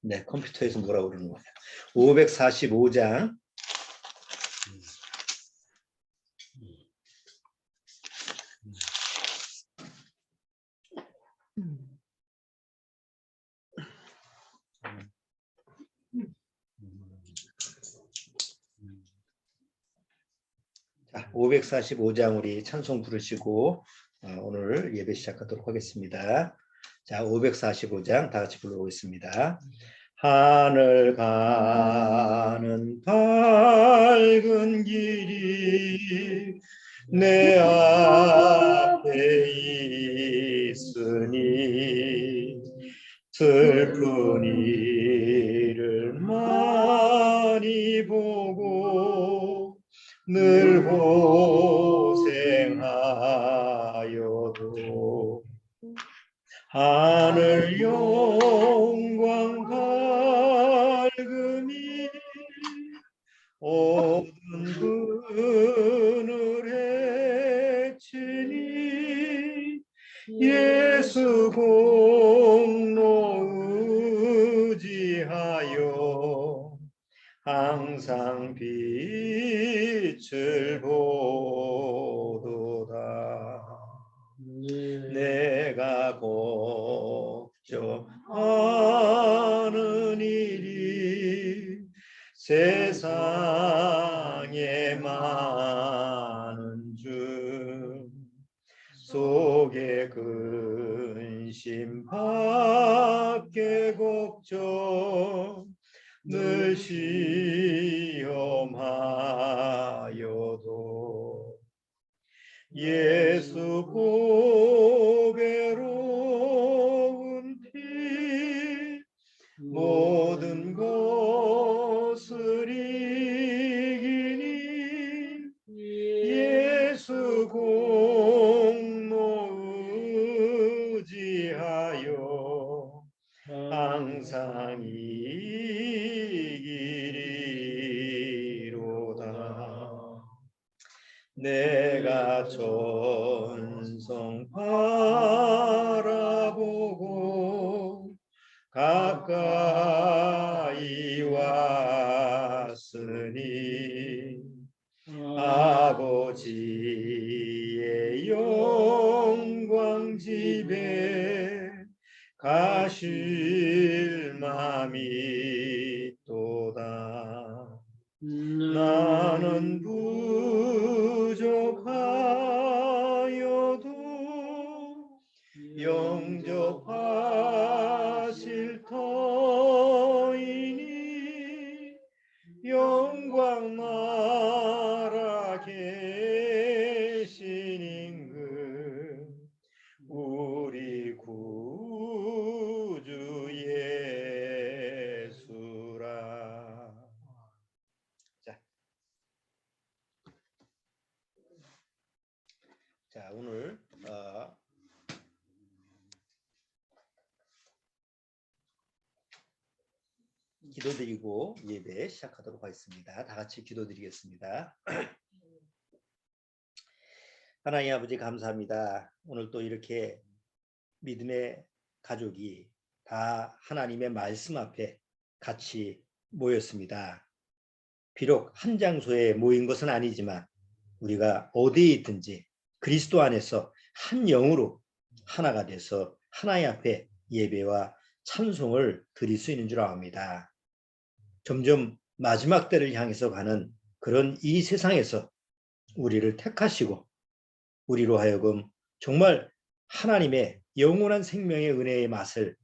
네, 컴퓨터에서 뭐라고 그러는 거예요? 545장. 자, 545장 우리 찬송 부르시고 오늘 예배 시작하도록 하겠습니다. 자, 545장 다 같이 불러보겠습니다. 하늘 가는 밝은 길이 내 앞에 있으니 슬픈 일을 많이 보고 늘 고생하여도 하늘 영광 밝음이 어두운 그늘에 치니 예수 공로 의지하여 항상 빛을 보도다. 내가 걱정하는 일이 세상에 많은 중 속에 근심 밖에 걱정 늘 시험하여도 예수 보배로운 피 모든 것을 이기니 예수 공로 의지하여 항상 이기리로다. 내가 천성 바라보고 가까이 왔으니 아버지의 영광 집에 가실 맘이 또다. 나는 부족하여도 영접하실 터이니 영광 나라 계신 임금 우리 구주 예수라. 자, 오늘 기도드리고 예배 시작하도록 하겠습니다. 다 같이 기도드리겠습니다. 하나님 아버지 감사합니다. 오늘 또 이렇게 믿음의 가족이 다 하나님의 말씀 앞에 같이 모였습니다. 비록 한 장소에 모인 것은 아니지만 우리가 어디에 있든지 그리스도 안에서 한 영으로 하나가 돼서 하나님 앞에 예배와 찬송을 드릴 수 있는 줄 압니다. 점점 마지막 때를 향해서 가는 그런 이 세상에서 우리를 택하시고 우리로 하여금 정말 하나님의 영원한 생명의 은혜의 맛을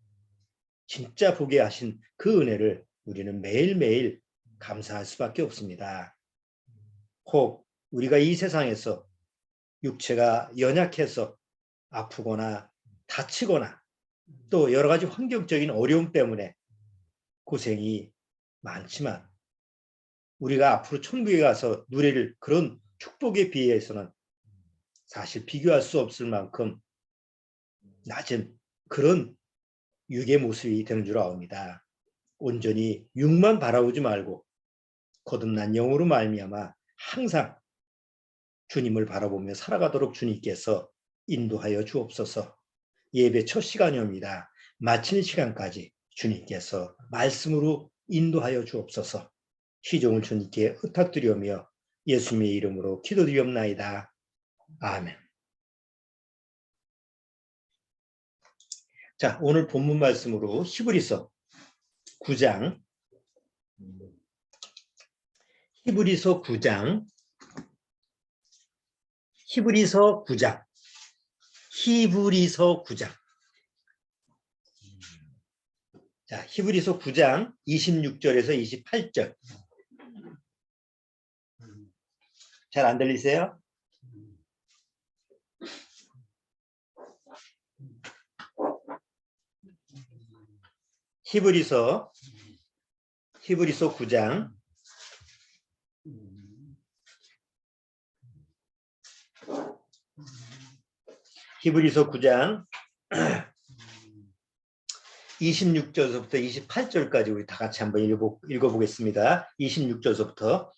진짜 보게 하신 그 은혜를 우리는 매일매일 감사할 수밖에 없습니다. 혹 우리가 이 세상에서 육체가 연약해서 아프거나 다치거나 또 여러 가지 환경적인 어려움 때문에 고생이 많지만 우리가 앞으로 천국에 가서 누릴 그런 축복에 비해서는 사실 비교할 수 없을 만큼 낮은 그런 육의 모습이 되는 줄 압니다. 온전히 육만 바라보지 말고 거듭난 영으로 말미암아 항상 주님을 바라보며 살아가도록 주님께서 인도하여 주옵소서. 예배 첫 시간이옵니다. 마칠 시간까지 주님께서 말씀으로 인도하여 주옵소서. 시종을 주님께 의탁드리오며 예수님의 이름으로 기도드리옵나이다. 아멘. 자, 오늘 본문 말씀으로 히브리서 9장 히브리서 9장 자, 히브리서 9장 26절에서 28절. 잘 안 들리세요? 히브리서 9장 26절부터 28절까지 우리 다 같이 한번 읽어보겠습니다. 26절부터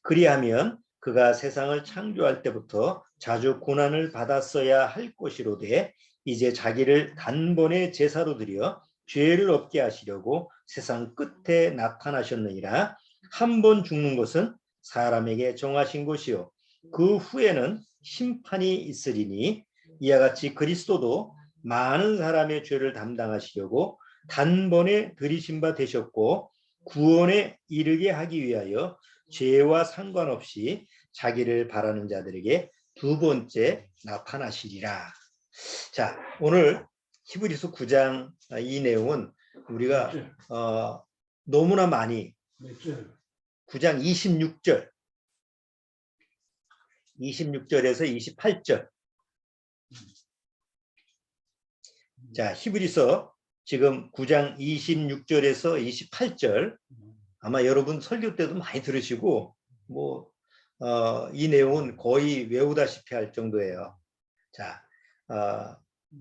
그리하면 그가 세상을 창조할 때부터 자주 고난을 받았어야 할 것이로되 이제 자기를 단번에 제사로 드려 죄를 없게 하시려고 세상 끝에 나타나셨느니라. 한 번 죽는 것은 사람에게 정하신 것이요 그 후에는 심판이 있으리니 이와 같이 그리스도도 많은 사람의 죄를 담당하시려고 단번에 들이신 바 되셨고 구원에 이르게 하기 위하여 죄와 상관없이 자기를 바라는 자들에게 두 번째 나타나시리라. 자, 오늘 히브리서 9장 이 내용은 우리가 너무나 많이 9장 26절에서 28절. 자, 히브리서 지금 9장 26절에서 28절 아마 여러분 설교 때도 많이 들으시고 이 내용은 거의 외우다시피 할 정도예요. 자,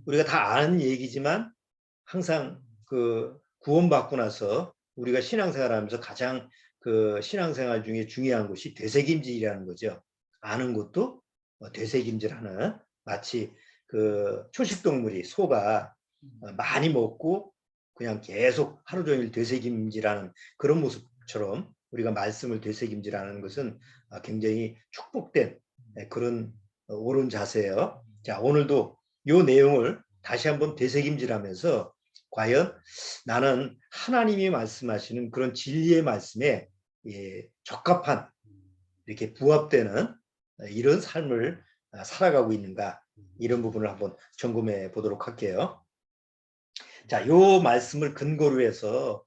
우리가 다 아는 얘기지만 항상 그 구원받고 나서 우리가 신앙생활하면서 가장 그 신앙생활 중에 중요한 것이 되새김질이라는 거죠. 아는 것도 되새김질하는, 마치 그 초식동물이 소가 많이 먹고 그냥 계속 하루 종일 되새김질하는 그런 모습처럼 우리가 말씀을 되새김질하는 것은 굉장히 축복된 그런 옳은 자세예요. 자, 오늘도 이 내용을 다시 한번 되새김질하면서 과연 나는 하나님이 말씀하시는 그런 진리의 말씀에 적합한, 이렇게 부합되는 이런 삶을 살아가고 있는가, 이런 부분을 한번 점검해 보도록 할게요. 자, 요 말씀을 근거로 해서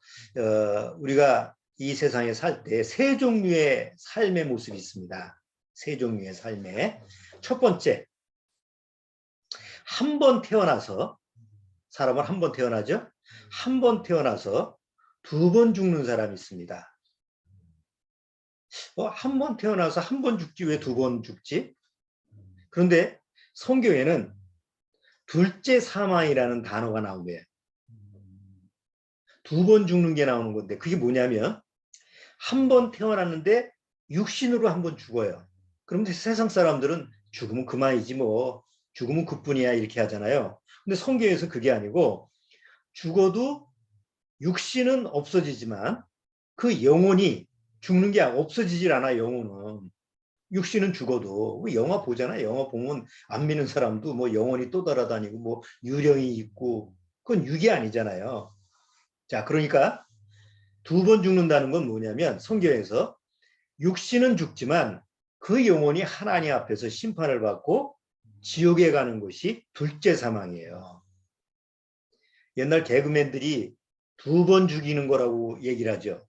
우리가 이 세상에 살 때 세 종류의 삶의 모습이 있습니다. 세 종류의 삶에 첫 번째, 한 번 태어나서, 사람은 한 번 태어나죠. 한 번 태어나서 두 번 죽는 사람이 있습니다. 한 번 태어나서 한 번 죽지 왜 두 번 죽지? 그런데 성경에는 둘째 사망이라는 단어가 나온 거예요. 두 번 죽는 게 나오는 건데 그게 뭐냐면 한 번 태어났는데 육신으로 한 번 죽어요. 그런데 세상 사람들은 죽으면 그만이지 뭐, 죽으면 그뿐이야 이렇게 하잖아요. 근데 성경에서 그게 아니고 죽어도 육신은 없어지지만 그 영혼이 죽는 게 없어지질 않아. 영혼은, 육신은 죽어도 영화 보잖아요. 영화 보면 안 믿는 사람도 뭐 영혼이 또 돌아다니고 뭐 유령이 있고, 그건 육이 아니잖아요. 자, 그러니까 두 번 죽는다는 건 뭐냐면 성경에서 육신은 죽지만 그 영혼이 하나님 앞에서 심판을 받고 지옥에 가는 것이 둘째 사망이에요. 옛날 개그맨들이 두 번 죽이는 거라고 얘기를 하죠.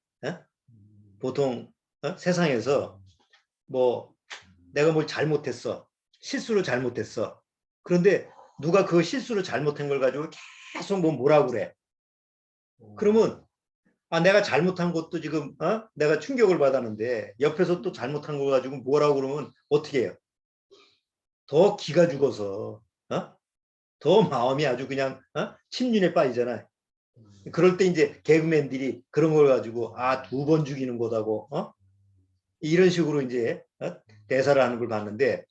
보통 세상에서 뭐 내가 뭘 잘못했어, 실수로 잘못했어. 그런데 누가 그 실수로 잘못한 걸 가지고 계속 뭐라고 그래. 그러면 내가 잘못한 것도 지금 내가 충격을 받았는데 옆에서 또 잘못한 거 가지고 뭐라고 그러면 어떻게 해요? 더 기가 죽어서 더 마음이 아주 그냥 침륜에 빠지잖아요. 그럴 때 이제 개그맨들이 그런 걸 가지고 두 번 죽이는 거다고 이런 식으로 이제 대사를 하는 걸 봤는데,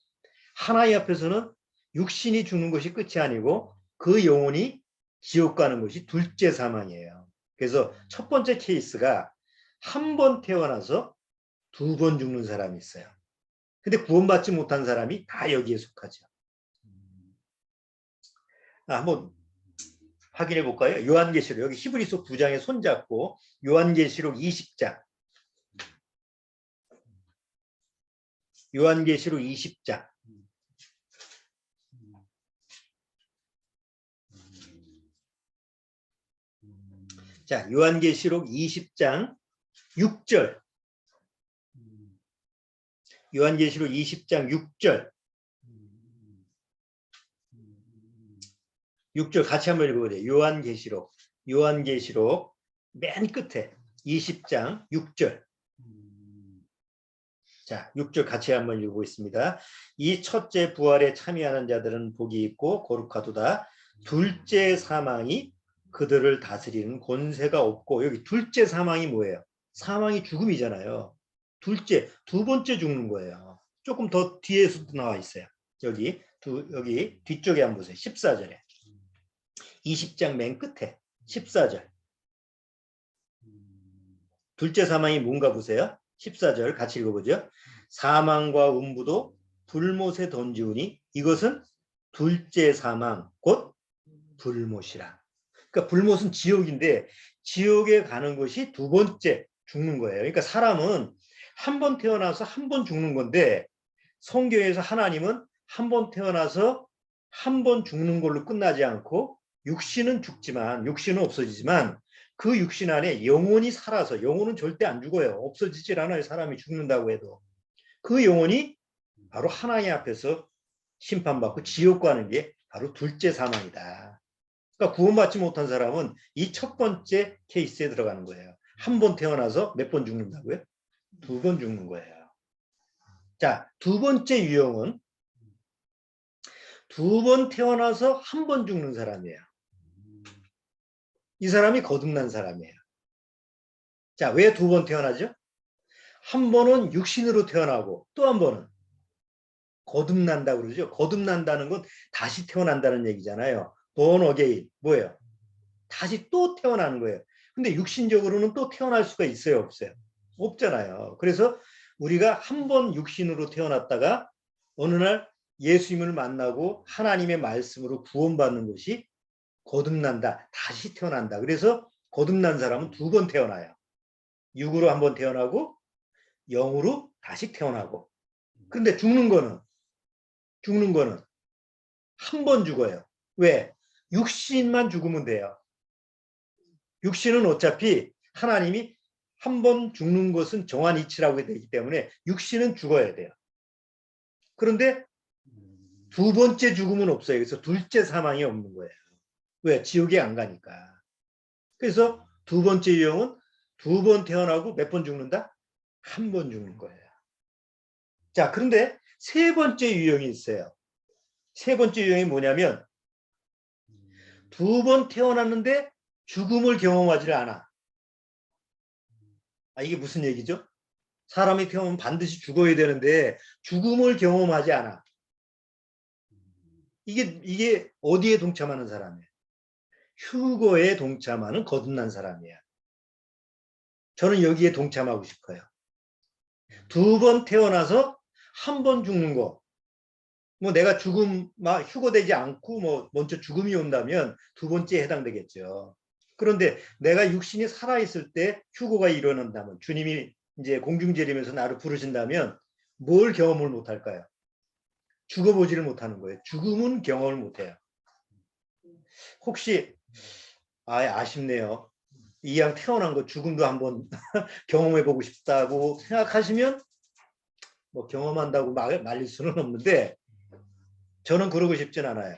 하나님 앞에서는 육신이 죽는 것이 끝이 아니고 그 영혼이 지옥 가는 것이 둘째 사망이에요. 그래서 첫 번째 케이스가 한 번 태어나서 두 번 죽는 사람이 있어요. 근데 구원받지 못한 사람이 다 여기에 속하죠. 한번 확인해 볼까요? 요한계시록, 여기 히브리서 9장에 손잡고 요한계시록 20장. 요한계시록 20장. 자, 요한계시록 20장 6절. 요한계시록 20장 6절. 6절 같이 한번 읽어보세요. 요한계시록 맨 끝에 20장 6절. 자, 6절 같이 한번 읽어보겠습니다. 이 첫째 부활에 참여하는 자들은 복이 있고 거룩하도다. 둘째 사망이 그들을 다스리는 권세가 없고, 여기 둘째 사망이 뭐예요? 사망이 죽음이잖아요. 둘째, 두 번째 죽는 거예요. 조금 더 뒤에서도 나와 있어요. 여기 뒤쪽에 한번 보세요. 14절에. 20장 맨 끝에 14절. 둘째 사망이 뭔가 보세요. 14절 같이 읽어보죠. 사망과 음부도 불못에 던지우니 이것은 둘째 사망 곧 불못이라. 그러니까 불못은 지옥인데 지옥에 가는 것이 두 번째 죽는 거예요. 그러니까 사람은 한 번 태어나서 한 번 죽는 건데, 성경에서 하나님은 한 번 태어나서 한 번 죽는 걸로 끝나지 않고 육신은 죽지만, 육신은 없어지지만 그 육신 안에 영혼이 살아서, 영혼은 절대 안 죽어요. 없어지질 않아요. 사람이 죽는다고 해도. 그 영혼이 바로 하나님 앞에서 심판받고 지옥 가는 게 바로 둘째 사망이다. 그러니까 구원받지 못한 사람은 이 첫 번째 케이스에 들어가는 거예요. 한 번 태어나서 몇 번 죽는다고요? 두 번 죽는 거예요. 자, 두 번째 유형은 두 번 태어나서 한 번 죽는 사람이에요. 이 사람이 거듭난 사람이에요. 자, 왜 두 번 태어나죠? 한 번은 육신으로 태어나고 또 한 번은 거듭난다고 그러죠. 거듭난다는 건 다시 태어난다는 얘기잖아요. born again. 뭐예요? 다시 또 태어나는 거예요. 근데 육신적으로는 또 태어날 수가 있어요, 없어요? 없잖아요. 그래서 우리가 한 번 육신으로 태어났다가 어느 날 예수님을 만나고 하나님의 말씀으로 구원받는 것이 거듭난다. 다시 태어난다. 그래서 거듭난 사람은 두 번 태어나요. 육으로 한 번 태어나고 영으로 다시 태어나고. 근데 죽는 거는 한 번 죽어요. 왜? 육신만 죽으면 돼요. 육신은 어차피 하나님이 한 번 죽는 것은 정한 이치라고 되기 때문에 육신은 죽어야 돼요. 그런데 두 번째 죽음은 없어요. 그래서 둘째 사망이 없는 거예요. 왜? 지옥에 안 가니까. 그래서 두 번째 유형은 두 번 태어나고 몇 번 죽는다? 한 번 죽는 거예요. 자, 그런데 세 번째 유형이 있어요. 세 번째 유형이 뭐냐면 두 번 태어났는데 죽음을 경험하지 않아. 이게 무슨 얘기죠? 사람이 태어나면 반드시 죽어야 되는데 죽음을 경험하지 않아. 이게 어디에 동참하는 사람이에요? 휴거에 동참하는 거듭난 사람이에요. 저는 여기에 동참하고 싶어요. 두 번 태어나서 한 번 죽는 거. 뭐 내가 휴거되지 않고 뭐 먼저 죽음이 온다면 두 번째에 해당되겠죠. 그런데 내가 육신이 살아있을 때 휴거가 일어난다면, 주님이 이제 공중재림에서 나를 부르신다면 뭘 경험을 못할까요? 죽어보지를 못하는 거예요. 죽음은 경험을 못해요. 혹시 아쉽네요. 이 양 태어난 거 죽음도 한번 경험해보고 싶다고 생각하시면 뭐 경험한다고 말릴 수는 없는데 저는 그러고 싶진 않아요.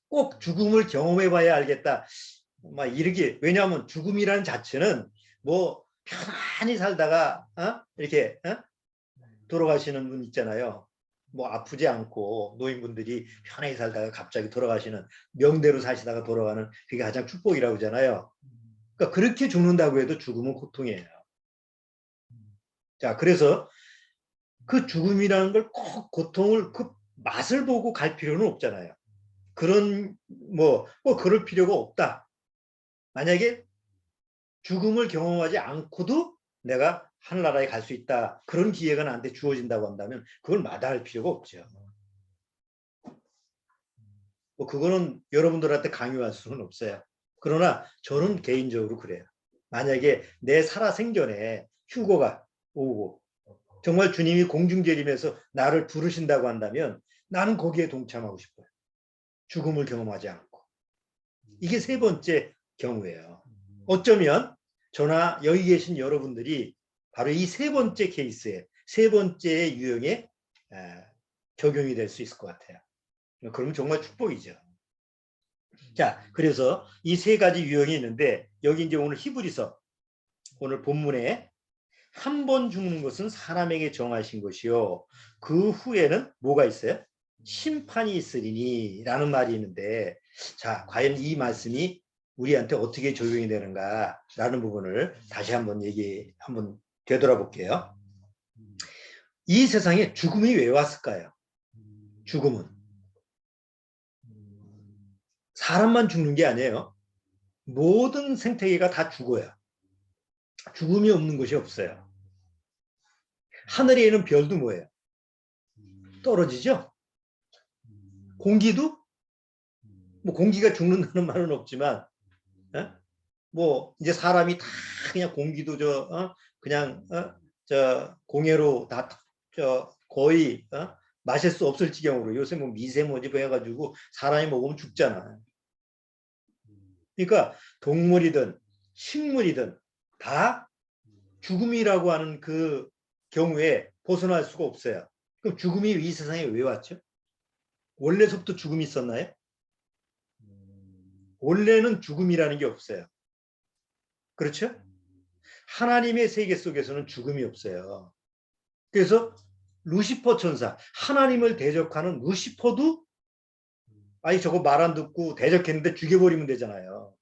꼭 죽음을 경험해봐야 알겠다. 왜냐하면 죽음이라는 자체는 뭐 편안히 살다가 이렇게 돌아가시는 분 있잖아요. 뭐 아프지 않고 노인분들이 편하게 살다가 갑자기 돌아가시는, 명대로 사시다가 돌아가는, 그게 가장 축복이라고 하잖아요. 그러니까 그렇게 죽는다고 해도 죽음은 고통이에요. 자, 그래서 그 죽음이라는 걸 꼭 고통을, 그 맛을 보고 갈 필요는 없잖아요. 그런 뭐 그럴 필요가 없다. 만약에 죽음을 경험하지 않고도 내가 하늘나라에 갈 수 있다. 그런 기회가 나한테 주어진다고 한다면 그걸 마다할 필요가 없죠. 뭐 그거는 여러분들한테 강요할 수는 없어요. 그러나 저는 개인적으로 그래요. 만약에 내 살아생전에 휴거가 오고 정말 주님이 공중재림에서 나를 부르신다고 한다면 나는 거기에 동참하고 싶어요. 죽음을 경험하지 않고. 이게 세 번째 경우예요. 어쩌면 저나 여기 계신 여러분들이 바로 이 세 번째 케이스에, 세 번째 유형에 적용이 될 수 있을 것 같아요. 그러면 정말 축복이죠. 자, 그래서 이 세 가지 유형이 있는데 여기 이제 오늘 히브리서 오늘 본문에 한 번 죽는 것은 사람에게 정하신 것이요. 그 후에는 뭐가 있어요? 심판이 있으리니 라는 말이 있는데 자, 과연 이 말씀이 우리한테 어떻게 적용이 되는가라는 부분을 다시 한번 한번 되돌아볼게요. 이 세상에 죽음이 왜 왔을까요? 죽음은 사람만 죽는 게 아니에요. 모든 생태계가 다 죽어요. 죽음이 없는 것이 없어요. 하늘에 있는 별도 뭐예요? 떨어지죠? 공기도 뭐 공기가 죽는다는 말은 없지만 뭐 이제 사람이 다 그냥 공기도 그냥 저 공해로 다 거의 마실 수 없을 지경으로 요새 뭐 미세먼지 해가지고 사람이 먹으면 죽잖아. 그러니까 동물이든 식물이든 다 죽음이라고 하는 그 경우에 벗어날 수가 없어요. 그럼 죽음이 이 세상에 왜 왔죠? 원래서부터 죽음이 있었나요? 원래는 죽음이라는 게 없어요. 그렇죠? 하나님의 세계 속에서는 죽음이 없어요. 그래서 루시퍼 천사, 하나님을 대적하는 루시퍼도 아니 저거 말 안 듣고 대적했는데 죽여버리면 되잖아요.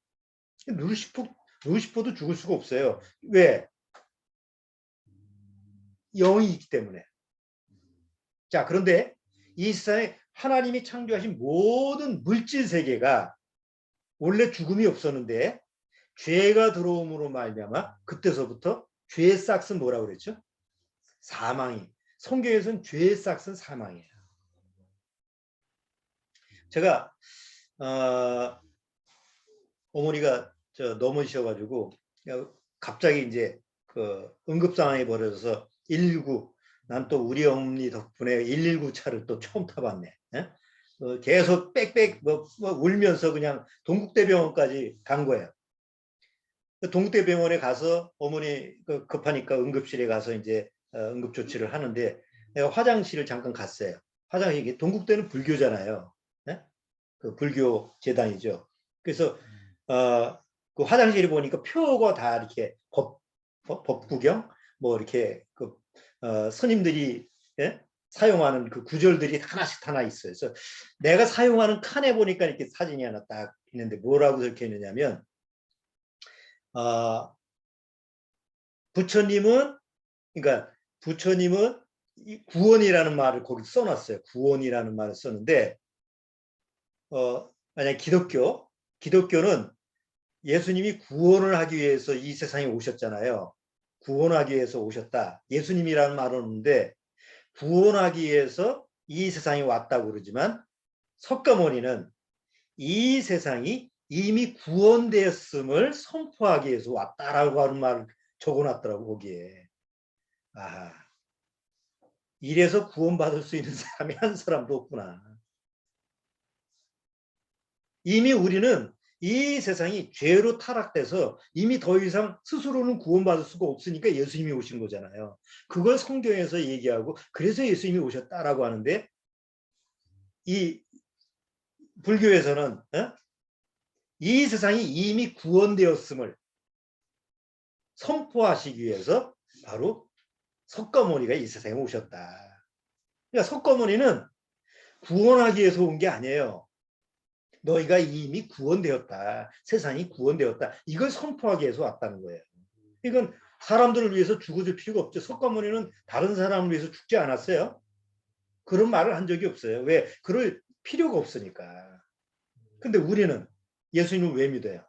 루시퍼도 죽을 수가 없어요. 왜? 영이 있기 때문에. 자, 그런데 이 세상에 하나님이 창조하신 모든 물질 세계가 원래 죽음이 없었는데 죄가 들어옴으로 말미암아 그때서부터 죄의 싹은 뭐라고 그랬죠? 사망이. 성경에서는 죄의 싹은 사망이에요. 제가 어머니가 넘어지셔가지고 갑자기 이제 그 응급 상황이 벌어져서 119. 난 또 우리 어머니 덕분에 119 차를 또 처음 타봤네. 계속 빽빽 울면서 그냥 동국대병원까지 간 거예요. 동국대병원에 가서 어머니 급하니까 응급실에 가서 이제 응급 조치를 하는데 내가 화장실을 잠깐 갔어요. 화장실 동국대는 불교잖아요. 그 불교 재단이죠. 그래서 그 화장실에 보니까 표가 다 이렇게 법구경 뭐 이렇게 그 스님들이 사용하는 그 구절들이 하나씩 하나 있어요. 그래서 내가 사용하는 칸에 보니까 이렇게 사진이 하나 딱 있는데 뭐라고 적혀 있느냐면 부처님은 그러니까 부처님은 구원이라는 말을 거기 써놨어요. 구원이라는 말을 썼는데 만약 기독교는 예수님이 구원을 하기 위해서 이 세상에 오셨잖아요. 구원하기 위해서 오셨다. 예수님이라는 말은 없는데 구원하기 위해서 이 세상에 왔다고 그러지만 석가모니는 이 세상이 이미 구원되었음을 선포하기 위해서 왔다라고 하는 말을 적어놨더라고 거기에. 아, 이래서 구원받을 수 있는 사람이 한 사람도 없구나. 이미 우리는 이 세상이 죄로 타락돼서 이미 더 이상 스스로는 구원받을 수가 없으니까 예수님이 오신 거잖아요. 그걸 성경에서 얘기하고 그래서 예수님이 오셨다라고 하는데 이 불교에서는 이 세상이 이미 구원되었음을 선포하시기 위해서 바로 석가모니가 이 세상에 오셨다. 그러니까 석가모니는 구원하기 위해서 온 게 아니에요. 너희가 이미 구원되었다. 세상이 구원되었다. 이걸 선포하기 위해서 왔다는 거예요. 이건 사람들을 위해서 죽어줄 필요가 없죠. 석가모니는 다른 사람을 위해서 죽지 않았어요. 그런 말을 한 적이 없어요. 왜? 그럴 필요가 없으니까. 근데 우리는 예수님을 왜 믿어요?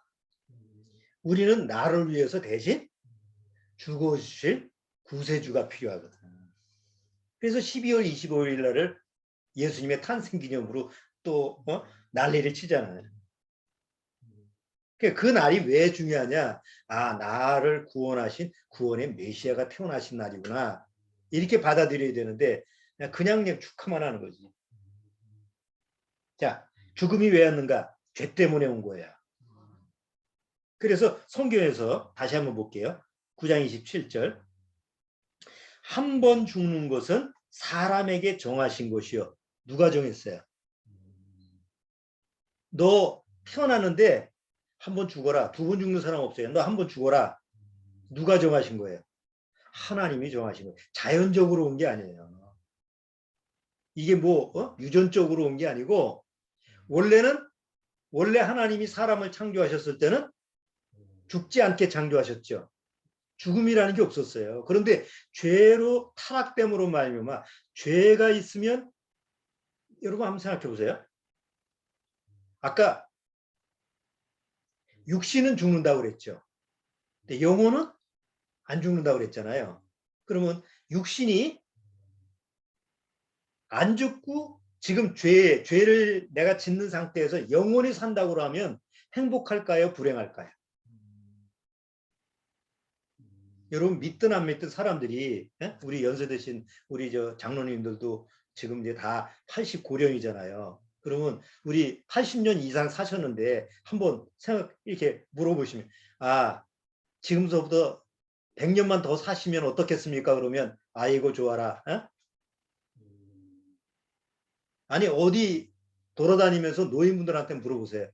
우리는 나를 위해서 대신 죽어주실 구세주가 필요하거든. 그래서 12월 25일 날을 예수님의 탄생 기념으로 또 난리를 치잖아요. 그 날이 왜 중요하냐? 아, 나를 구원하신 구원의 메시아가 태어나신 날이구나. 이렇게 받아들여야 되는데 그냥 축하만 하는 거지. 자, 죽음이 왜 왔는가? 죄 때문에 온 거야. 그래서 성경에서 다시 한번 볼게요. 9장 27절. 한 번 죽는 것은 사람에게 정하신 것이요. 누가 정했어요? 너 태어났는데 한 번 죽어라. 두 번 죽는 사람 없어요. 너 한 번 죽어라. 누가 정하신 거예요? 하나님이 정하신 거예요. 자연적으로 온 게 아니에요. 이게 유전적으로 온 게 아니고 원래 하나님이 사람을 창조하셨을 때는 죽지 않게 창조하셨죠. 죽음이라는 게 없었어요. 그런데 죄로 타락됨으로 말미암아 죄가 있으면 여러분 한번 생각해 보세요. 아까 육신은 죽는다고 그랬죠. 근데 영혼은 안 죽는다고 그랬잖아요. 그러면 육신이 안 죽고 지금 죄를 내가 짓는 상태에서 영원히 산다고 하면 행복할까요? 불행할까요? 여러분 믿든 안 믿든 사람들이 우리 연세드신 우리 저 장로님들도 지금 이제 다 89령이잖아요. 그러면 우리 80년 이상 사셨는데 한번 이렇게 물어보시면 아 지금서부터 100년만 더 사시면 어떻겠습니까? 그러면 아이고 좋아라. 아니 어디 돌아다니면서 노인분들한테 물어보세요.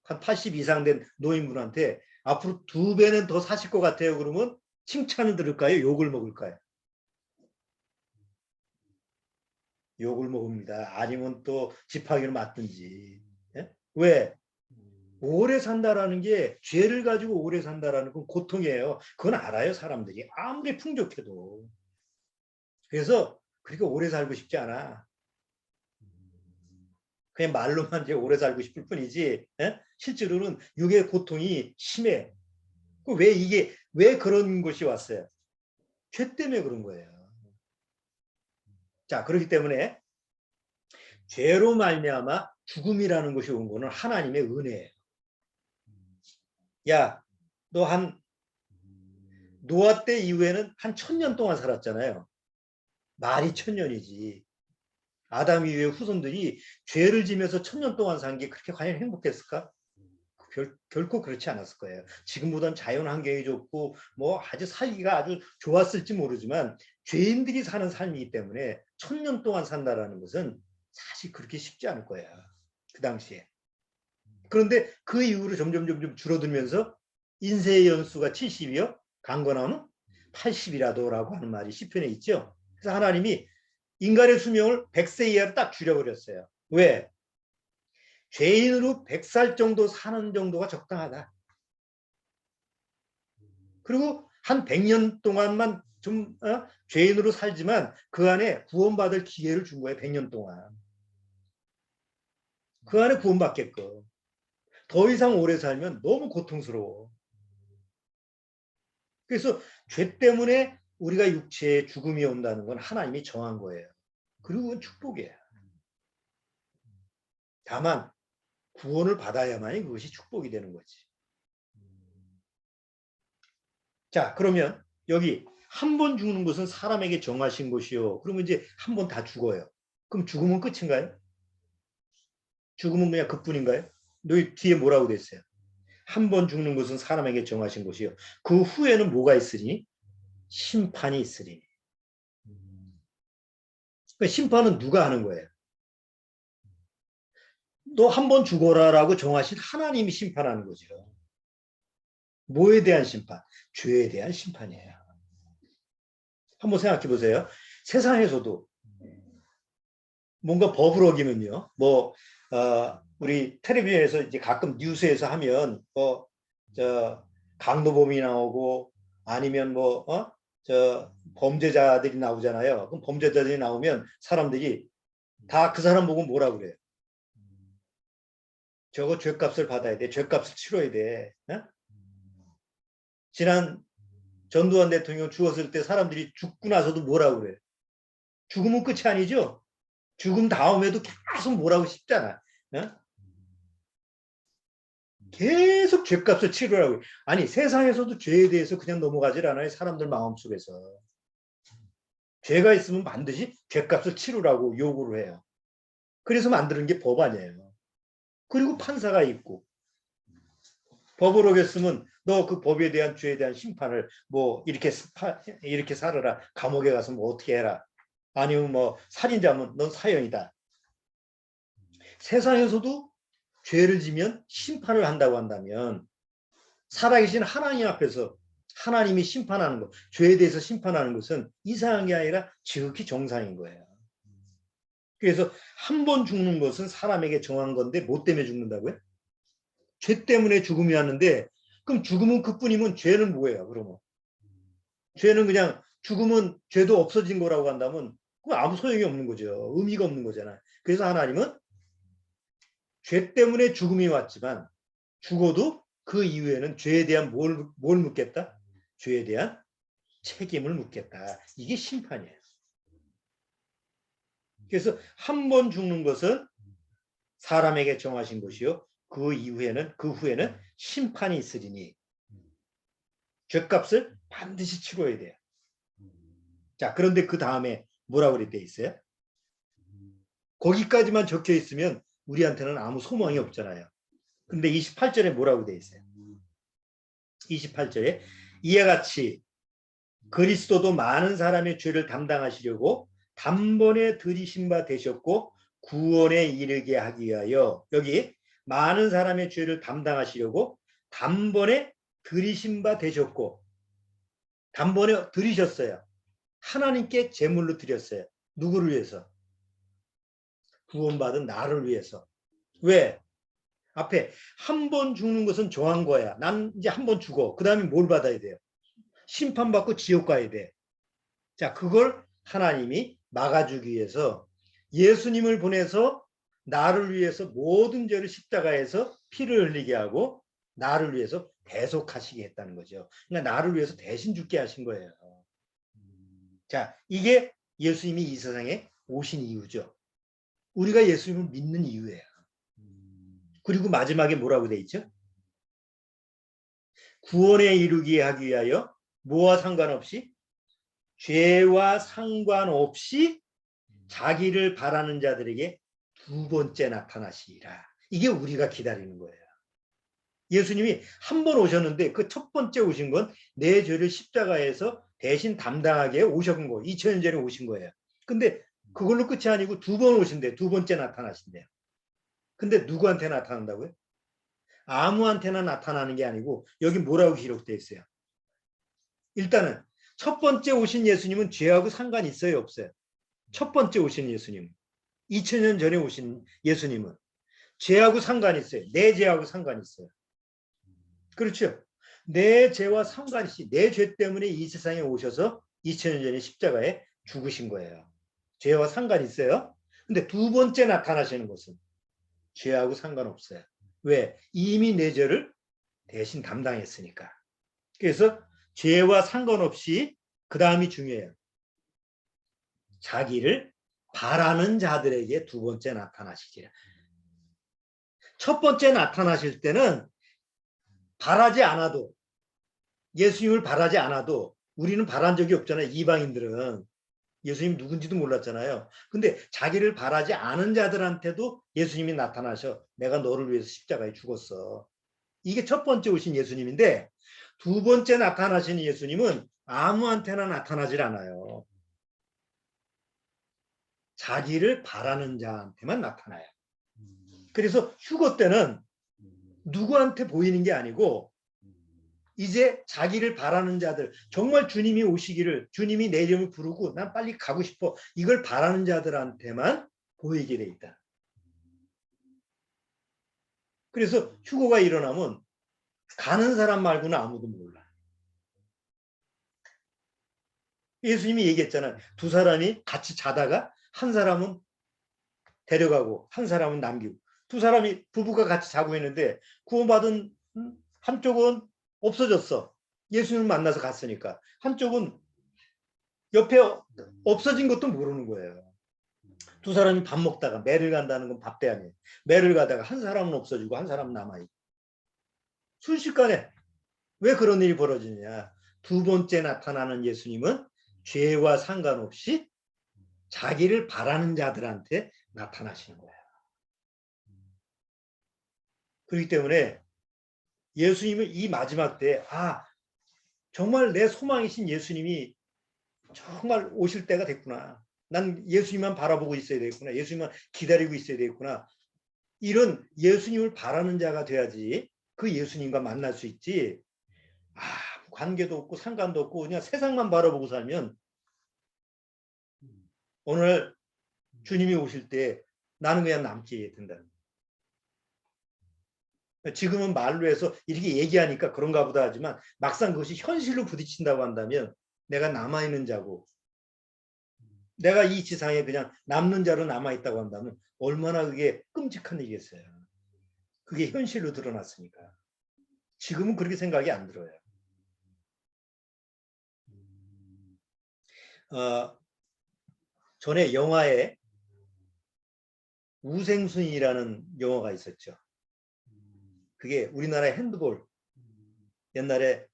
한 80 이상 된 노인분한테 앞으로 2배는 더 사실 것 같아요. 그러면 칭찬을 들을까요? 욕을 먹을까요? 욕을 먹습니다. 아니면 또 지팡이를 맞든지. 예? 왜? 오래 산다라는 게 죄를 가지고 오래 산다라는 건 고통이에요. 그건 알아요, 사람들이. 아무리 풍족해도. 그래서 그렇게 오래 살고 싶지 않아. 그냥 말로만 이제 오래 살고 싶을 뿐이지, 실제로는 육의 고통이 심해. 왜 그런 것이 왔어요? 죄 때문에 그런 거예요. 자, 그렇기 때문에 죄로 말미암아 죽음이라는 것이 온 거는 하나님의 은혜예요. 야, 너 노아 때 이후에는 한 1000년 동안 살았잖아요. 말이 1000년이지. 아담 이후의 후손들이 죄를 지면서 1000년 동안 산 게 그렇게 과연 행복했을까? 결코 그렇지 않았을 거예요. 지금보다는 자연 환경이 좋고 아주 살기가 아주 좋았을지 모르지만 죄인들이 사는 삶이기 때문에 1000년 동안 산다라는 것은 사실 그렇게 쉽지 않을 거야. 그 당시에. 그런데 그 이후로 점점 줄어들면서 인생의 연수가 70이요. 강건함은 80이라도라고 하는 말이 시편에 있죠. 그래서 하나님이 인간의 수명을 100세 이하로 딱 줄여버렸어요. 왜? 죄인으로 100살 정도 사는 정도가 적당하다. 그리고 한 100년 동안만 좀 죄인으로 살지만 그 안에 구원받을 기회를 준 거예요. 100년 동안. 그 안에 구원받게끔. 더 이상 오래 살면 너무 고통스러워. 그래서 죄 때문에 우리가 육체에 죽음이 온다는 건 하나님이 정한 거예요. 그리고 그건 축복이에요. 다만 구원을 받아야만이 그것이 축복이 되는 거지. 자, 그러면 여기 한 번 죽는 것은 사람에게 정하신 것이요. 그러면 이제 한 번 다 죽어요. 그럼 죽으면 끝인가요? 죽으면 그냥 그뿐인가요? 여기 뒤에 뭐라고 됐어요? 한 번 죽는 것은 사람에게 정하신 것이요. 그 후에는 뭐가 있으니? 심판이 있으리. 그러니까 심판은 누가 하는 거예요? 너 한 번 죽어라라고 정하신 하나님이 심판하는 거죠. 뭐에 대한 심판? 죄에 대한 심판이에요. 한번 생각해 보세요. 세상에서도 뭔가 법을 어기면요. 우리 텔레비전에서 이제 가끔 뉴스에서 하면 강도범이 나오고 아니면 범죄자들이 나오잖아요. 그럼 범죄자들이 나오면 사람들이 다 그 사람 보고 뭐라 그래요? 저거 죗값을 받아야 돼. 죗값을 치러야 돼. 어? 지난 전두환 대통령 죽었을 때 사람들이 죽고 나서도 뭐라고 그래? 죽으면 끝이 아니죠? 죽음 다음에도 계속 뭐라고 싶잖아. 어? 계속 죗값을 치르라고. 아니 세상에서도 죄에 대해서 그냥 넘어가질 않아요. 사람들 마음속에서. 죄가 있으면 반드시 죗값을 치르라고 요구를 해요. 그래서 만드는 게 법 아니에요. 그리고 판사가 있고 법을 어겼으면 너 그 법에 대한 죄에 대한 심판을 뭐 이렇게 살아라. 감옥에 가서 뭐 어떻게 해라. 아니면 뭐 살인자면 넌 사형이다. 세상에서도 죄를 지면 심판을 한다고 한다면 살아계신 하나님 앞에서 하나님이 심판하는 것, 죄에 대해서 심판하는 것은 이상한 게 아니라 지극히 정상인 거예요. 그래서 한 번 죽는 것은 사람에게 정한 건데 뭐 때문에 죽는다고요? 죄 때문에 죽음이 왔는데 그럼 죽음은 그뿐이면 죄는 뭐예요? 그러면 죄는 그냥 죽으면 죄도 없어진 거라고 한다면 그건 아무 소용이 없는 거죠. 의미가 없는 거잖아요. 그래서 하나님은 죄 때문에 죽음이 왔지만 죽어도 그 이후에는 죄에 대한 뭘 묻겠다? 죄에 대한 책임을 묻겠다. 이게 심판이에요. 그래서 한 번 죽는 것은 사람에게 정하신 것이요. 그 후에는 심판이 있으리니 죄값을 반드시 치러야 돼요. 자, 그런데 그 다음에 뭐라고 그랬대 있어요? 거기까지만 적혀 있으면 우리한테는 아무 소망이 없잖아요. 근데 28절에 뭐라고 돼 있어요? 28절에 이와 같이 그리스도도 많은 사람의 죄를 담당하시려고 단번에 들이신 바 되셨고 구원에 이르게 하기 위하여 여기 많은 사람의 죄를 담당하시려고 단번에 들이신 바 되셨고 단번에 들이셨어요. 하나님께 제물로 드렸어요. 누구를 위해서? 구원받은 나를 위해서. 왜? 앞에 한 번 죽는 것은 정한 거야. 난 이제 한 번 죽어. 그 다음에 뭘 받아야 돼요? 심판받고 지옥 가야 돼. 자, 그걸 하나님이 막아주기 위해서 예수님을 보내서 나를 위해서 모든 죄를 십자가에서 피를 흘리게 하고 나를 위해서 대속하시게 했다는 거죠. 그러니까 나를 위해서 대신 죽게 하신 거예요. 자, 이게 예수님이 이 세상에 오신 이유죠. 우리가 예수님을 믿는 이유예요. 그리고 마지막에 뭐라고 돼 있죠? 구원에 이르게 하기 위하여 뭐와 상관없이 죄와 상관없이 자기를 바라는 자들에게 두 번째 나타나시리라. 이게 우리가 기다리는 거예요. 예수님이 한 번 오셨는데 그 첫 번째 오신 건 내 죄를 십자가에서 대신 담당하게 오신 거예요. 2000년 전에 오신 거예요. 근데 그걸로 끝이 아니고 두 번 오신대. 두 번째 나타나신대요. 근데 누구한테 나타난다고요? 아무한테나 나타나는 게 아니고 여기 뭐라고 기록되어 있어요? 일단은 첫 번째 오신 예수님은 죄하고 상관이 있어요? 없어요? 첫 번째 오신 예수님 2000년 전에 오신 예수님은 죄하고 상관이 있어요. 내 죄하고 상관이 있어요. 그렇죠? 내 죄와 상관이 있어요. 내 죄 때문에 이 세상에 오셔서 2000년 전에 십자가에 죽으신 거예요. 죄와 상관이 있어요. 근데 두 번째 나타나시는 것은 죄하고 상관없어요. 왜? 이미 내 죄를 대신 담당했으니까. 그래서 죄와 상관없이 그 다음이 중요해요. 자기를 바라는 자들에게 두 번째 나타나시지. 첫 번째 나타나실 때는 바라지 않아도 예수님을 바라지 않아도 우리는 바란 적이 없잖아요. 이방인들은 예수님 누군지도 몰랐잖아요. 근데 자기를 바라지 않은 자들한테도 예수님이 나타나셔. 내가 너를 위해서 십자가에 죽었어. 이게 첫 번째 오신 예수님인데 두 번째 나타나신 예수님은 아무한테나 나타나질 않아요. 자기를 바라는 자한테만 나타나요. 그래서 휴거 때는 누구한테 보이는 게 아니고 이제 자기를 바라는 자들 정말 주님이 오시기를 주님이 내 이름을 부르고 난 빨리 가고 싶어 이걸 바라는 자들한테만 보이게 돼 있다. 그래서 휴거가 일어나면 가는 사람 말고는 아무도 몰라. 예수님이 얘기했잖아요. 두 사람이 같이 자다가 한 사람은 데려가고 한 사람은 남기고 두 사람이 부부가 같이 자고 있는데 구원받은 한쪽은 없어졌어. 예수님을 만나서 갔으니까. 한쪽은 옆에 없어진 것도 모르는 거예요. 두 사람이 밥 먹다가 매를 간다는 건 밥 대안이에요. 매를 가다가 한 사람은 없어지고 한 사람은 남아있고. 순식간에 왜 그런 일이 벌어지냐. 두 번째 나타나는 예수님은 죄와 상관없이 자기를 바라는 자들한테 나타나시는 거예요. 그렇기 때문에 예수님은 이 마지막 때에 정말 내 소망이신 예수님이 정말 오실 때가 됐구나. 난 예수님만 바라보고 있어야 되겠구나. 예수님만 기다리고 있어야 되겠구나. 이런 예수님을 바라는 자가 돼야지 그 예수님과 만날 수 있지. 관계도 없고 상관도 없고 그냥 세상만 바라보고 살면 오늘 주님이 오실 때 나는 그냥 남게 된다. 지금은 말로 해서 이렇게 얘기하니까 그런가 보다 하지만 막상 그것이 현실로 부딪힌다고 한다면 내가 남아있는 자고 내가 이 지상에 그냥 남는 자로 남아있다고 한다면 얼마나 그게 끔찍한 일이겠어요. 그게 현실로 드러났으니까. 지금은 그렇게 생각이 안 들어요. 전에 영화에 우생순이라는 영화가 있었죠. 그게 우리나라의 핸드볼 옛날에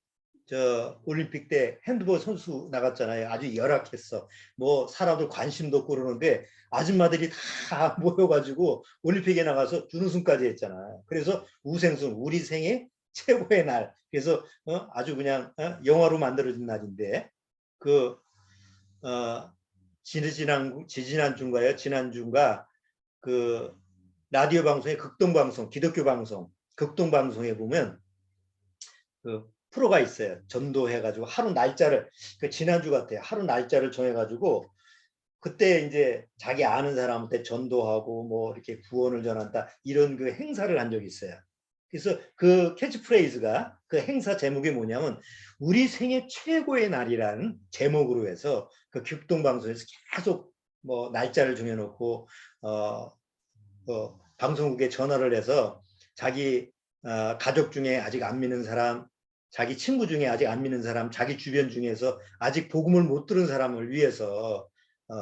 올림픽 때 핸드볼 선수 나갔잖아요. 아주 열악했어. 뭐 사람들 관심도 없고 그러는데 아줌마들이 다 모여가지고 올림픽에 나가서 준우승까지 했잖아요. 그래서 우생순 우리 생애 최고의 날. 그래서 아주 그냥 영화로 만들어진 날인데 지난주인가요? 그 라디오 방송의 극동방송, 기독교 방송, 극동방송에 보면 그 프로가 있어요. 전도해가지고 하루 날짜를 지난주 같아요. 하루 날짜를 정해가지고 그때 이제 자기 아는 사람한테 전도하고 뭐 이렇게 구원을 전한다 이런 그 행사를 한 적이 있어요. 그래서 그 캐치프레이즈가 그 행사 제목이 뭐냐면 우리 생애 최고의 날이라는 제목으로 해서 그 극동방송에서 계속 뭐 날짜를 정해놓고 방송국에 전화를 해서 자기 가족 중에 아직 안 믿는 사람, 자기 친구 중에 아직 안 믿는 사람, 자기 주변 중에서 아직 복음을 못 들은 사람을 위해서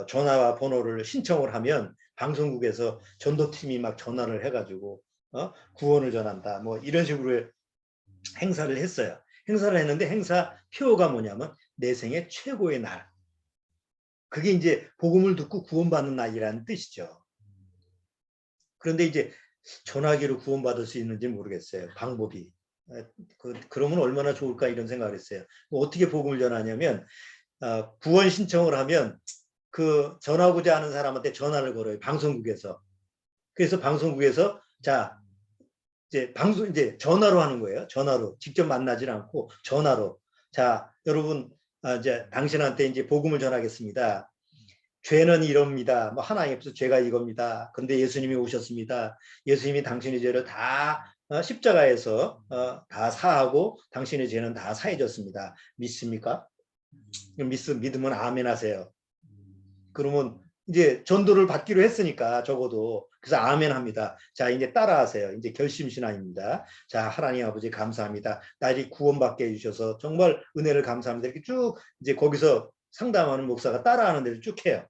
전화와 번호를 신청을 하면 방송국에서 전도팀이 막 전화를 해가지고 구원을 전한다. 뭐 이런 식으로 행사를 했어요. 행사를 했는데 행사 표어가 뭐냐면 내 생애 최고의 날. 그게 이제 복음을 듣고 구원받는 날이라는 뜻이죠. 그런데 이제 전화기로 구원받을 수 있는지 모르겠어요. 방법이. 그러면 얼마나 좋을까 이런 생각을 했어요. 어떻게 복음을 전하냐면 구원 신청을 하면 그 전하고자 하는 사람한테 전화를 걸어요. 방송국에서. 그래서 방송국에서 이제 전화로 하는 거예요. 전화로. 직접 만나질 않고 전화로. 자, 여러분 이제 당신한테 이제 복음을 전하겠습니다. 죄는 이럽니다. 뭐 하나님 앞에서 죄가 이겁니다. 근데 예수님이 오셨습니다. 예수님이 당신의 죄를 다 십자가에서 다 사하고 당신의 죄는 다 사해졌습니다. 믿습니까? 믿으면 아멘 하세요. 그러면 이제 전도를 받기로 했으니까 적어도 그래서 아멘 합니다. 자, 이제 따라하세요. 이제 결심신앙입니다. 자, 하나님 아버지 감사합니다. 나를 구원받게 해주셔서 정말 은혜를 감사합니다. 이렇게 쭉 이제 거기서 상담하는 목사가 따라하는 데를 쭉 해요.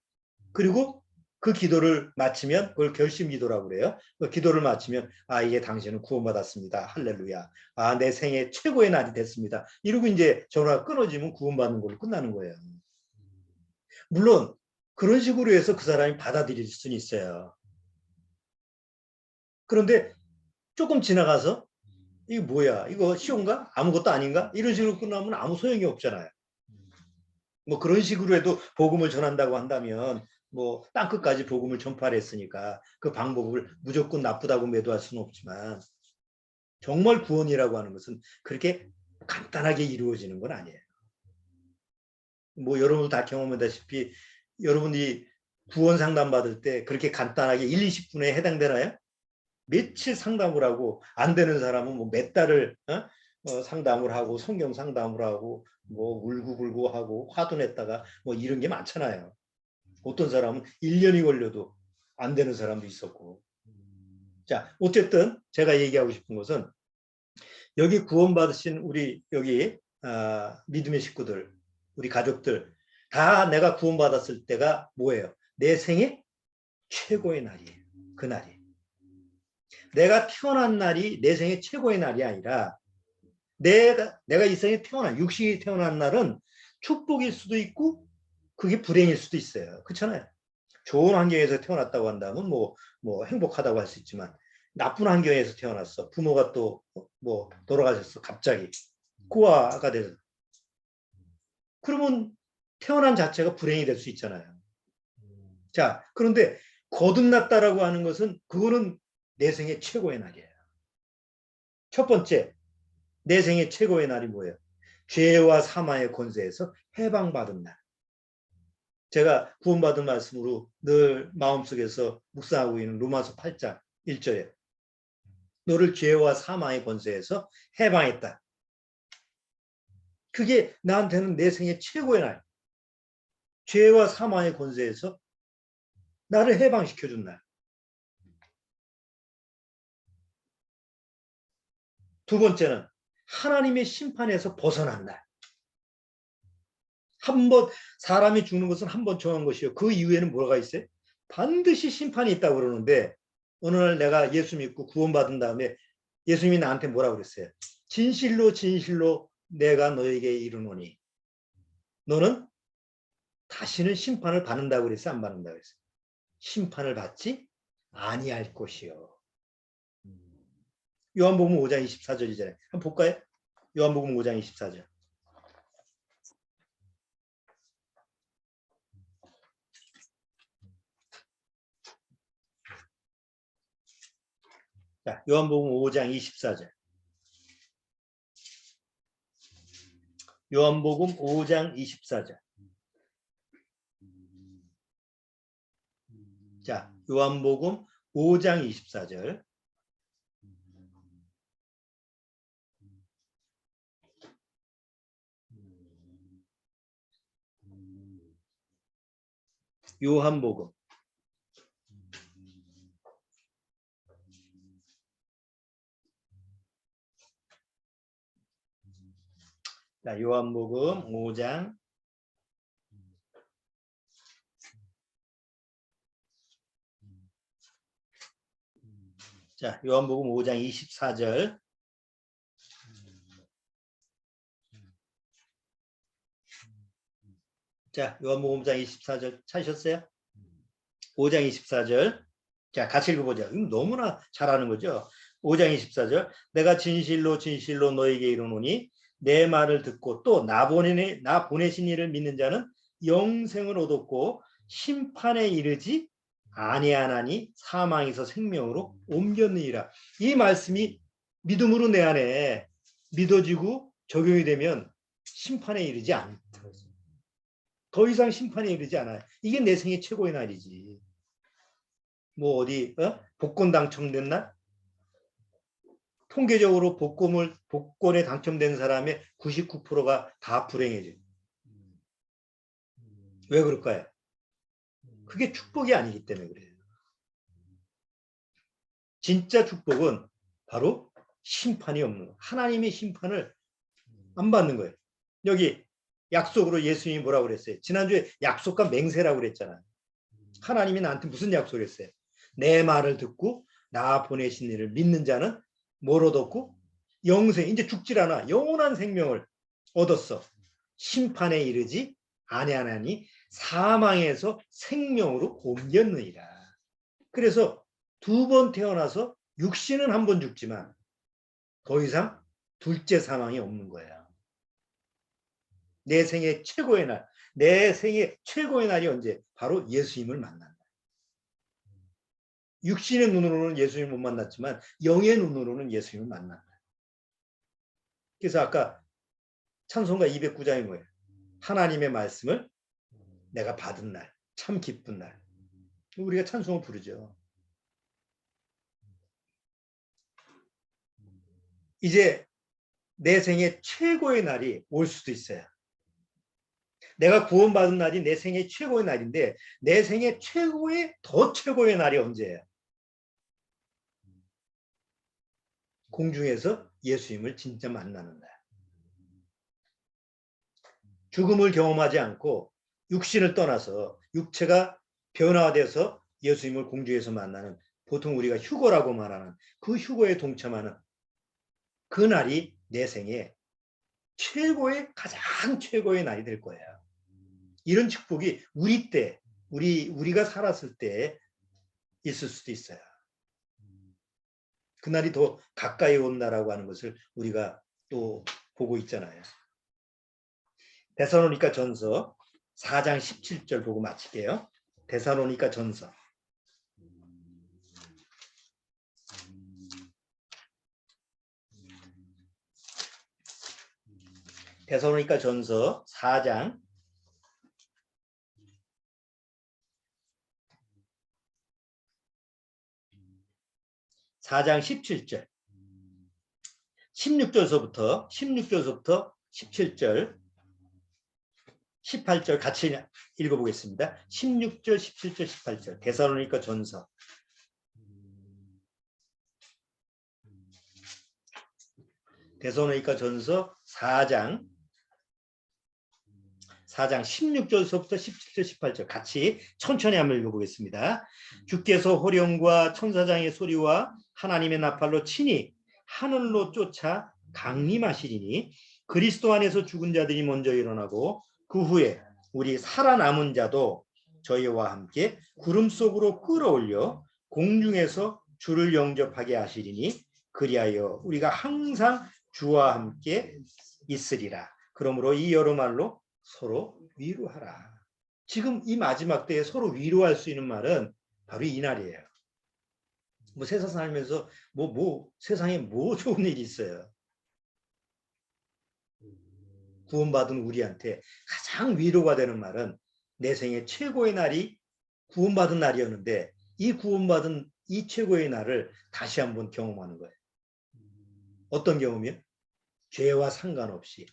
그리고 그 기도를 마치면 그걸 결심 기도라고 그래요. 그 기도를 마치면 이게 당신은 구원받았습니다. 할렐루야. 내 생애 최고의 날이 됐습니다. 이러고 이제 전화가 끊어지면 구원받는 걸로 끝나는 거예요. 물론 그런 식으로 해서 그 사람이 받아들일 수는 있어요. 그런데 조금 지나가서 이게 뭐야? 이거 쉬운가? 아무것도 아닌가? 이런 식으로 끝나면 아무 소용이 없잖아요. 뭐 그런 식으로 해도 복음을 전한다고 한다면 뭐 땅끝까지 복음을 전파를 했으니까 그 방법을 무조건 나쁘다고 매도할 수는 없지만 정말 구원이라고 하는 것은 그렇게 간단하게 이루어지는 건 아니에요. 뭐 여러분도 다 경험하다시피 여러분이 구원 상담 받을 때 그렇게 간단하게 1, 20분에 해당되나요? 며칠 상담을 하고 안 되는 사람은 뭐 몇 달을 상담을 하고 성경 상담을 하고 뭐 울고불고 하고 화도 냈다가 뭐 이런 게 많잖아요. 어떤 사람은 1년이 걸려도 안 되는 사람도 있었고 자, 어쨌든 제가 얘기하고 싶은 것은 여기 구원받으신 우리 여기 믿음의 식구들, 우리 가족들 다 내가 구원받았을 때가 뭐예요? 내 생애 최고의 날이에요. 그 날이. 내가 태어난 날이 내 생애 최고의 날이 아니라 내가 이 생에 육신이 태어난 날은 축복일 수도 있고 그게 불행일 수도 있어요. 그렇잖아요. 좋은 환경에서 태어났다고 한다면 뭐 행복하다고 할 수 있지만 나쁜 환경에서 태어났어. 부모가 또 뭐 돌아가셨어. 갑자기 고아가 돼서. 그러면 태어난 자체가 불행이 될 수 있잖아요. 자, 그런데 거듭났다라고 하는 것은 그거는 내 생애 최고의 날이에요. 첫 번째, 내 생애 최고의 날이 뭐예요? 죄와 사망의 권세에서 해방받은 날. 제가 구원받은 말씀으로 늘 마음속에서 묵상하고 있는 로마서 8장 1절에 너를 죄와 사망의 권세에서 해방했다. 그게 나한테는 내 생애 최고의 날. 죄와 사망의 권세에서 나를 해방시켜준 날. 두 번째는 하나님의 심판에서 벗어난 날. 한 번 사람이 죽는 것은 한 번 정한 것이요. 그 이후에는 뭐가 있어요? 반드시 심판이 있다고 그러는데 어느 날 내가 예수 믿고 구원받은 다음에 예수님이 나한테 뭐라고 그랬어요? 진실로 진실로 내가 너에게 이르노니 너는 다시는 심판을 받는다고 그랬어? 안 받는다고 그랬어? 심판을 받지 아니할 것이요. 요한복음 5장 24절이잖아요. 한번 볼까요? 요한복음 5장 24절. 자, 요한복음 5장 24절. 요한복음 5장 24절. 자, 요한복음 5장 24절. 요한복음. 자, 요한복음 5장 자, 요한복음 5장 24절. 자, 요한복음 5장 24절 찾으셨어요? 5장 24절. 자, 같이 읽어보자. 너무나 잘하는 거죠. 5장 24절. 내가 진실로 진실로 너에게 이르노니 내 말을 듣고 또 나 보내신 이를 믿는 자는 영생을 얻었고 심판에 이르지 아니하나니 사망에서 생명으로 옮겼느니라. 이 말씀이 믿음으로 내 안에 믿어지고 적용이 되면 심판에 이르지 않다. 더 이상 심판에 이르지 않아요. 이게 내 생애 최고의 날이지. 뭐 어디 복권 당첨된 날? 통계적으로 복권에 당첨된 사람의 99%가 다 불행해져요. 왜 그럴까요? 그게 축복이 아니기 때문에 그래요. 진짜 축복은 바로 심판이 없는 거예요. 하나님의 심판을 안 받는 거예요. 여기 약속으로 예수님이 뭐라고 그랬어요? 지난주에 약속과 맹세라고 그랬잖아요. 하나님이 나한테 무슨 약속을 했어요? 내 말을 듣고 나 보내신 이를 믿는 자는 뭘 얻었고? 영생, 이제 죽질 않아. 영원한 생명을 얻었어. 심판에 이르지 아니하나니 사망에서 생명으로 옮겼느니라. 그래서 두 번 태어나서 육신은 한 번 죽지만 더 이상 둘째 사망이 없는 거야. 내 생애 최고의 날. 내 생애 최고의 날이 언제? 바로 예수님을 만난다. 육신의 눈으로는 예수님을 못 만났지만 영의 눈으로는 예수님을 만난다. 그래서 아까 찬송가 209장이 뭐예요? 하나님의 말씀을 내가 받은 날, 참 기쁜 날. 우리가 찬송을 부르죠. 이제 내 생애 최고의 날이 올 수도 있어요. 내가 구원받은 날이 내 생애 최고의 날인데 내 생애 최고의 더 최고의 날이 언제예요? 공중에서 예수님을 진짜 만나는 날. 죽음을 경험하지 않고 육신을 떠나서 육체가 변화돼서 예수님을 공중에서 만나는, 보통 우리가 휴거라고 말하는 그 휴거에 동참하는 그 날이 내 생에 가장 최고의 날이 될 거예요. 이런 축복이 우리 때, 우리가 살았을 때 있을 수도 있어요. 그날이 더 가까이 온다라고 하는 것을 우리가 또 보고 있잖아요. 데살로니가 전서 4장 17절 보고 마칠게요. 데살로니가 전서 4장 17절 16절서부터 17절 18절 같이 읽어보겠습니다. 16절 17절 18절 데살로니가 전서 4장 16절서부터 17절 18절 같이 천천히 한번 읽어보겠습니다. 주께서 호령과 천사장의 소리와 하나님의 나팔로 친히 하늘로 쫓아 강림하시리니 그리스도 안에서 죽은 자들이 먼저 일어나고 그 후에 우리 살아남은 자도 저희와 함께 구름 속으로 끌어올려 공중에서 주를 영접하게 하시리니 그리하여 우리가 항상 주와 함께 있으리라. 그러므로 이 여러 말로 서로 위로하라. 지금 이 마지막 때에 서로 위로할 수 있는 말은 바로 이 날이에요. 뭐 세상 살면서 세상에 뭐 좋은 일이 있어요. 구원받은 우리한테 가장 위로가 되는 말은 내 생애 최고의 날이 구원받은 날이었는데 이 구원받은 이 최고의 날을 다시 한번 경험하는 거예요. 어떤 경험이요? 죄와 상관없이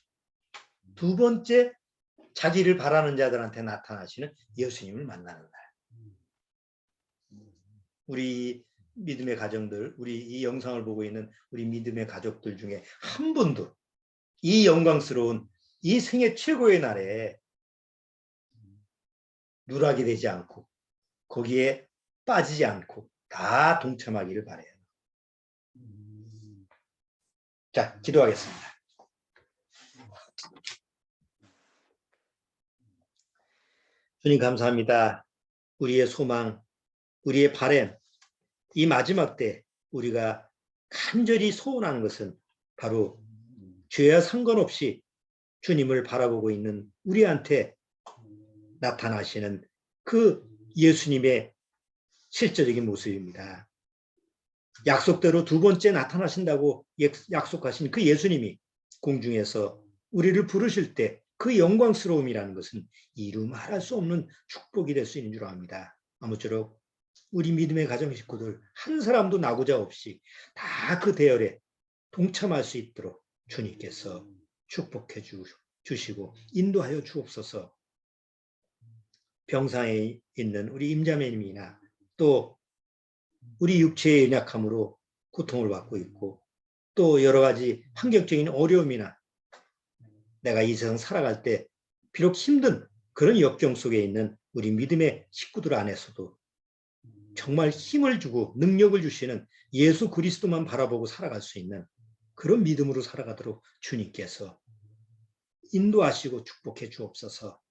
두 번째 자기를 바라는 자들한테 나타나시는 예수님을 만나는 날. 우리 믿음의 가정들, 우리 이 영상을 보고 있는 우리 믿음의 가족들 중에 한 분도 이 영광스러운 이 생애 최고의 날에 누락이 되지 않고 거기에 빠지지 않고 다 동참하기를 바라요. 자, 기도하겠습니다. 주님 감사합니다. 우리의 소망, 우리의 바람, 이 마지막 때 우리가 간절히 소원하는 것은 바로 죄와 상관없이 주님을 바라보고 있는 우리한테 나타나시는 그 예수님의 실제적인 모습입니다. 약속대로 두 번째 나타나신다고 약속하신 그 예수님이 공중에서 우리를 부르실 때 그 영광스러움이라는 것은 이루 말할 수 없는 축복이 될 수 있는 줄 압니다. 아무쪼록 우리 믿음의 가정 식구들 한 사람도 나고자 없이 다 그 대열에 동참할 수 있도록 주님께서 축복해 주시고 인도하여 주옵소서. 병상에 있는 우리 임자매님이나 또 우리 육체의 연약함으로 고통을 받고 있고 또 여러 가지 환경적인 어려움이나 내가 이 세상 살아갈 때 비록 힘든 그런 역경 속에 있는 우리 믿음의 식구들 안에서도 정말 힘을 주고 능력을 주시는 예수 그리스도만 바라보고 살아갈 수 있는 그런 믿음으로 살아가도록 주님께서 인도하시고 축복해 주옵소서.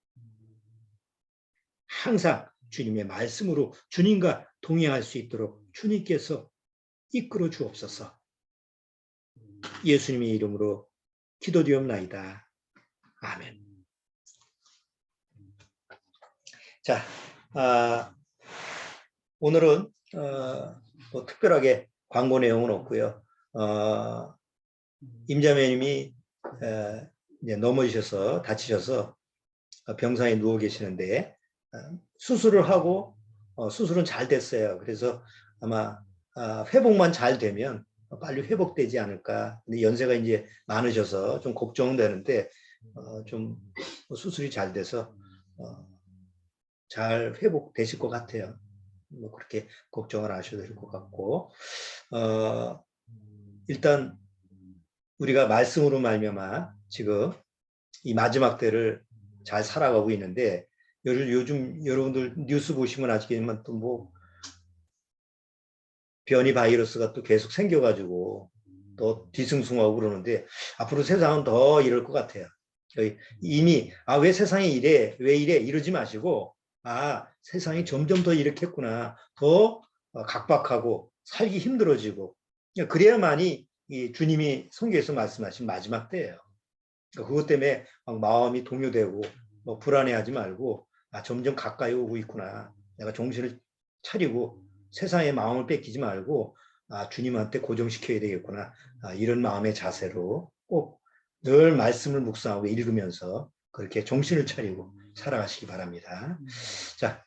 항상 주님의 말씀으로 주님과 동행할 수 있도록 주님께서 이끌어 주옵소서. 예수님의 이름으로 기도드리옵나이다. 아멘. 자, 오늘은 뭐 특별하게 광고 내용은 없고요. 임자매님이 이제 넘어지셔서 다치셔서 병상에 누워 계시는데 수술을 하고 수술은 잘 됐어요. 그래서 아마 회복만 잘 되면 빨리 회복되지 않을까. 근데 연세가 이제 많으셔서 좀 걱정은 되는데 좀 수술이 잘 돼서 잘 회복되실 것 같아요. 뭐 그렇게 걱정을 하셔도 될 것 같고 일단 우리가 말씀으로 말미암아 지금 이 마지막 때를 잘 살아가고 있는데 요즘 여러분들 뉴스 보시면 아시겠지만 또 뭐 변이 바이러스가 또 계속 생겨가지고 또 뒤숭숭하고 그러는데 앞으로 세상은 더 이럴 것 같아요. 이미 왜 세상이 이래 왜 이래 이러지 마시고 세상이 점점 더 이렇겠구나 더 각박하고 살기 힘들어지고 그래야만이 이 주님이 성경에서 말씀하신 마지막 때예요. 그것 때문에 막 마음이 동요되고 뭐 불안해하지 말고 점점 가까이 오고 있구나. 내가 정신을 차리고 세상에 마음을 뺏기지 말고 주님한테 고정시켜야 되겠구나. 이런 마음의 자세로 꼭 늘 말씀을 묵상하고 읽으면서 그렇게 정신을 차리고 살아가시기 바랍니다. 자,